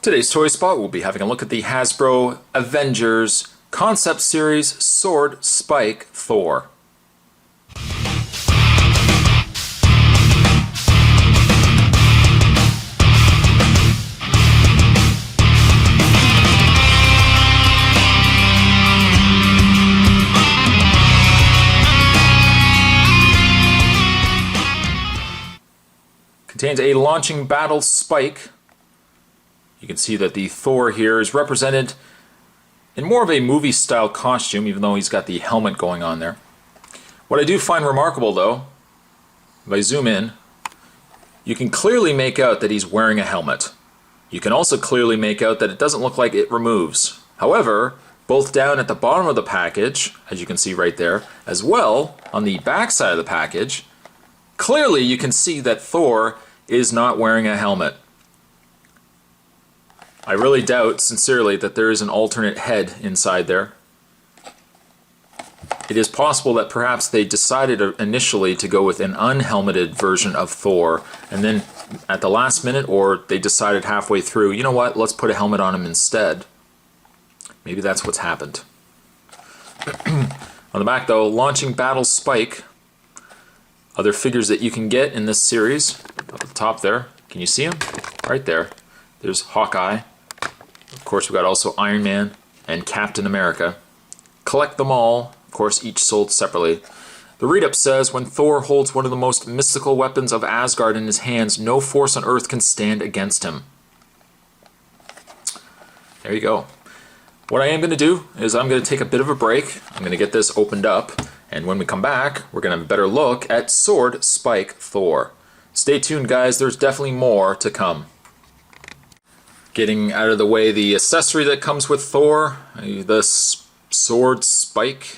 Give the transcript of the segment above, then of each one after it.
Today's Toy Spot, we'll be having a look at the Hasbro Avengers Concept Series Sword Spike Thor. Contains a launching battle spike. You can see that the Thor here is represented in more of a movie-style costume, even though he's got the helmet going on there. What I do find remarkable, though, if I zoom in, you can clearly make out that he's wearing a helmet. You can also clearly make out that it doesn't look like it removes. However, both down at the bottom of the package, as you can see right there, as well on the back side of the package, clearly you can see that Thor is not wearing a helmet. I really doubt, sincerely, that there is an alternate head inside there. It is possible that perhaps they decided initially to go with an unhelmeted version of Thor, and then at the last minute, or they decided halfway through, you know what, let's put a helmet on him instead. Maybe that's what's happened. On the back though, launching battle spike. Other figures that you can get in this series, up at the top there, can you see him? Right there. There's Hawkeye. Of course, we've got also Iron Man and Captain America. Collect them all, of course, each sold separately. The read-up says, when Thor holds one of the most mystical weapons of Asgard in his hands, no force on earth can stand against him. There you go. What I am going to do is I'm going to take a bit of a break. I'm going to get this opened up, and when we come back, we're going to have a better look at Sword Spike Thor. Stay tuned, guys. There's definitely more to come. Getting out of the way, the accessory that comes with Thor, the sword spike.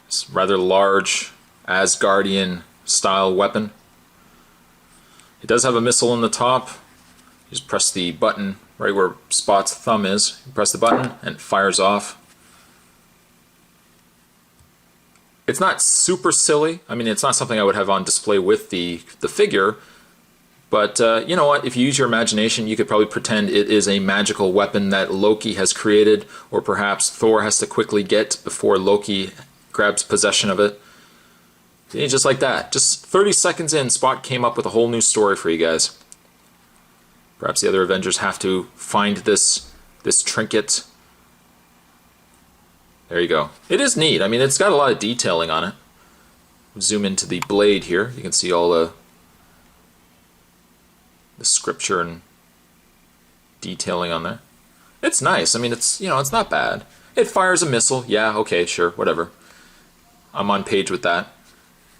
It's a rather large Asgardian style weapon. It does have a missile on the top. You just press the button right where Spot's thumb is. You press the button and it fires off. It's not super silly. I mean, it's not something I would have on display with the figure. But you know what, if you use your imagination, you could probably pretend it is a magical weapon that Loki has created, or perhaps Thor has to quickly get before Loki grabs possession of it. See, just like that. Just 30 seconds in, Spot came up with a whole new story for you guys. Perhaps the other Avengers have to find this trinket. There you go. It is neat. I mean, it's got a lot of detailing on it. Zoom into the blade here. You can see all the scripture and detailing on there. It's nice. I mean, it's, you know, it's not bad. It fires a missile. Yeah, okay, sure, whatever. I'm on page with that.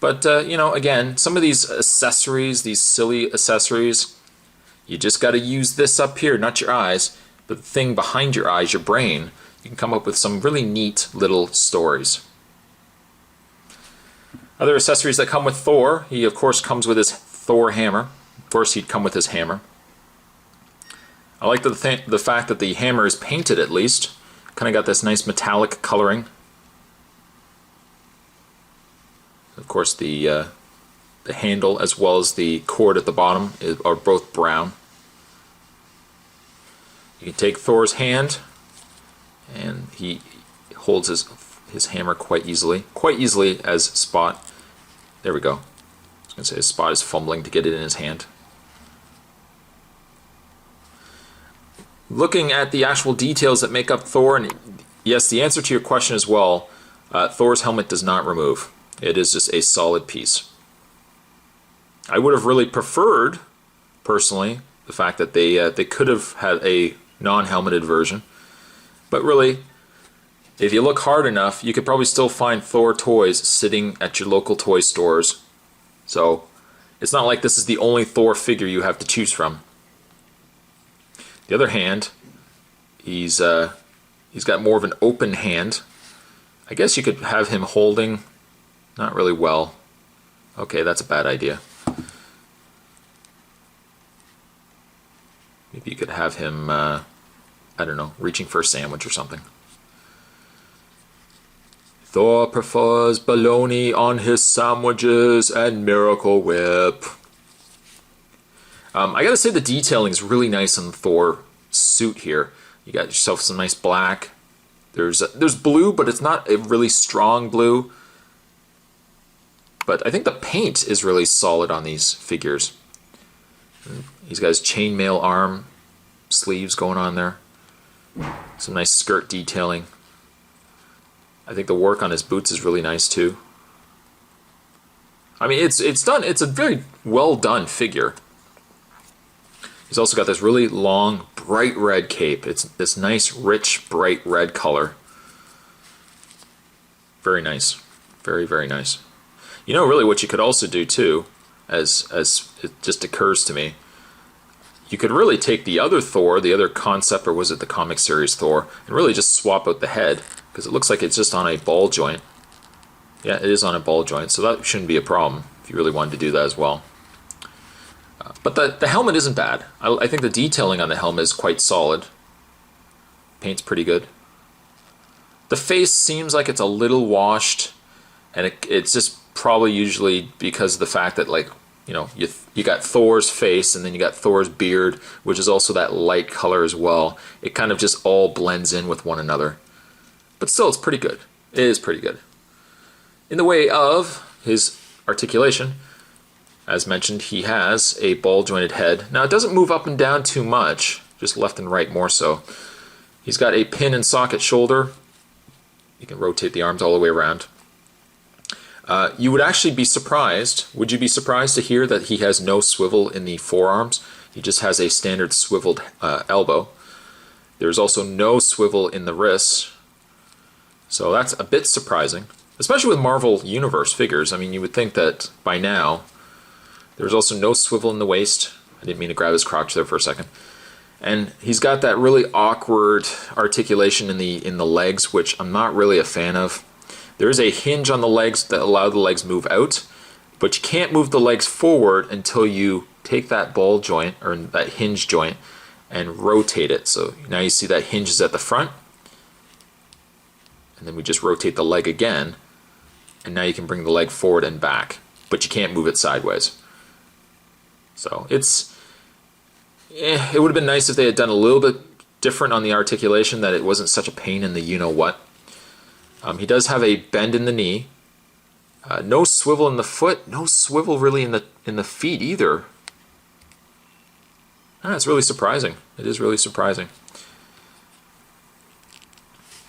But, you know, again, some of these accessories, these silly accessories, you just got to use this up here, not your eyes, but the thing behind your eyes, your brain. You can come up with some really neat little stories. Other accessories that come with Thor, he of course comes with his Thor hammer. Of course, he'd come with his hammer. I like the fact that the hammer is painted, at least. Kind of got this nice metallic coloring. Of course, the handle as well as the cord at the bottom are both brown. You can take Thor's hand, and he holds his hammer quite easily as Spot. There we go. I was going to say Spot is fumbling to get it in his hand. Looking at the actual details that make up Thor, and yes, the answer to your question as well, Thor's helmet does not remove. It is just a solid piece. I would have really preferred, personally, the fact that they could have had a non-helmeted version. But really, if you look hard enough, you could probably still find Thor toys sitting at your local toy stores. So, it's not like this is the only Thor figure you have to choose from. The other hand, he's got more of an open hand. I guess you could have him holding, not really well. Okay, that's a bad idea. Maybe you could have him, I don't know, reaching for a sandwich or something. Thor prefers bologna on his sandwiches and Miracle Whip. I gotta say the detailing is really nice on the Thor suit here. You got yourself some nice black. There's blue, but it's not a really strong blue. But I think the paint is really solid on these figures. He's got his chainmail arm sleeves going on there. Some nice skirt detailing. I think the work on his boots is really nice too. I mean, it's done. It's a very well done figure. He's also got this really long, bright red cape. It's this nice, rich, bright red color. Very nice. Very, very nice. You know, really what you could also do too, as it just occurs to me, you could really take the other Thor, the other concept, or was it the comic series Thor, and really just swap out the head, because it looks like it's just on a ball joint. Yeah, it is on a ball joint, so that shouldn't be a problem if you really wanted to do that as well. But the helmet isn't bad. I think the detailing on the helmet is quite solid. Paint's pretty good. The face seems like it's a little washed, and it's just probably usually because of the fact that, like, you know, you got Thor's face and then you got Thor's beard, which is also that light color as well. It kind of just all blends in with one another. But still, it's pretty good. It is pretty good. In the way of his articulation, as mentioned, he has a ball-jointed head. Now, it doesn't move up and down too much, just left and right more so. He's got a pin and socket shoulder. You can rotate the arms all the way around. You would actually be surprised. Would you be surprised to hear that he has no swivel in the forearms? He just has a standard swiveled elbow. There's also no swivel in the wrists. So that's a bit surprising, especially with Marvel Universe figures. I mean, you would think that by now. There's also no swivel in the waist. I didn't mean to grab his crotch there for a second. And he's got that really awkward articulation in the legs, which I'm not really a fan of. There is a hinge on the legs that allow the legs move out, but you can't move the legs forward until you take that ball joint, or that hinge joint, and rotate it. So now you see that hinge is at the front, and then we just rotate the leg again, and now you can bring the leg forward and back, but you can't move it sideways. So it would have been nice if they had done a little bit different on the articulation, that it wasn't such a pain in the you-know-what. He does have a bend in the knee. No swivel in the foot. No swivel really in the feet either. It's really surprising. It is really surprising.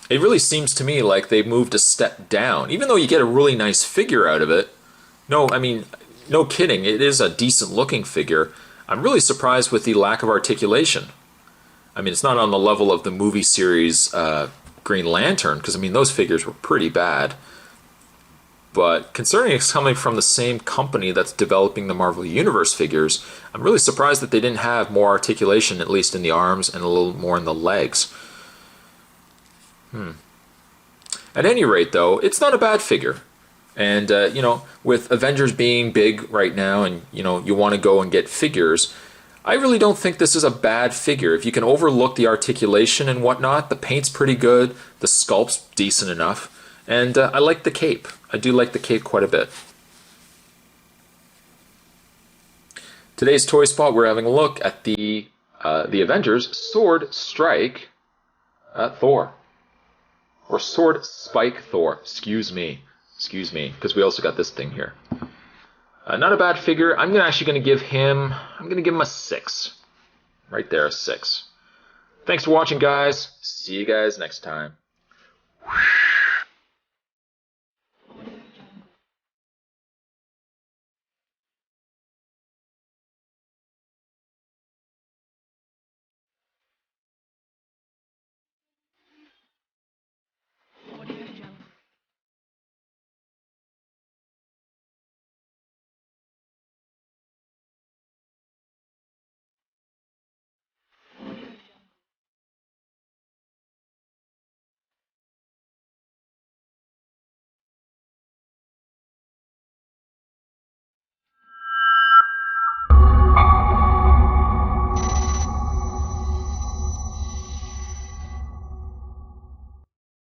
It really seems to me like they moved a step down, even though you get a really nice figure out of it. No, I mean, no kidding. It is a decent looking figure. I'm really surprised with the lack of articulation. I mean, it's not on the level of the movie series Green Lantern, because I mean those figures were pretty bad. But considering it's coming from the same company that's developing the Marvel Universe figures, I'm really surprised that they didn't have more articulation, at least in the arms and a little more in the legs. At any rate, though, it's not a bad figure. And, you know, with Avengers being big right now and, you know, you want to go and get figures, I really don't think this is a bad figure. If you can overlook the articulation and whatnot, the paint's pretty good, the sculpt's decent enough, and I like the cape. I do like the cape quite a bit. Today's Toy Spot, we're having a look at the Avengers Sword Strike Thor. Or Sword Spike Thor, excuse me, because we also got this thing here. Not a bad figure. I'm actually going to give him a 6. Right there, a 6. Thanks for watching, guys. See you guys next time.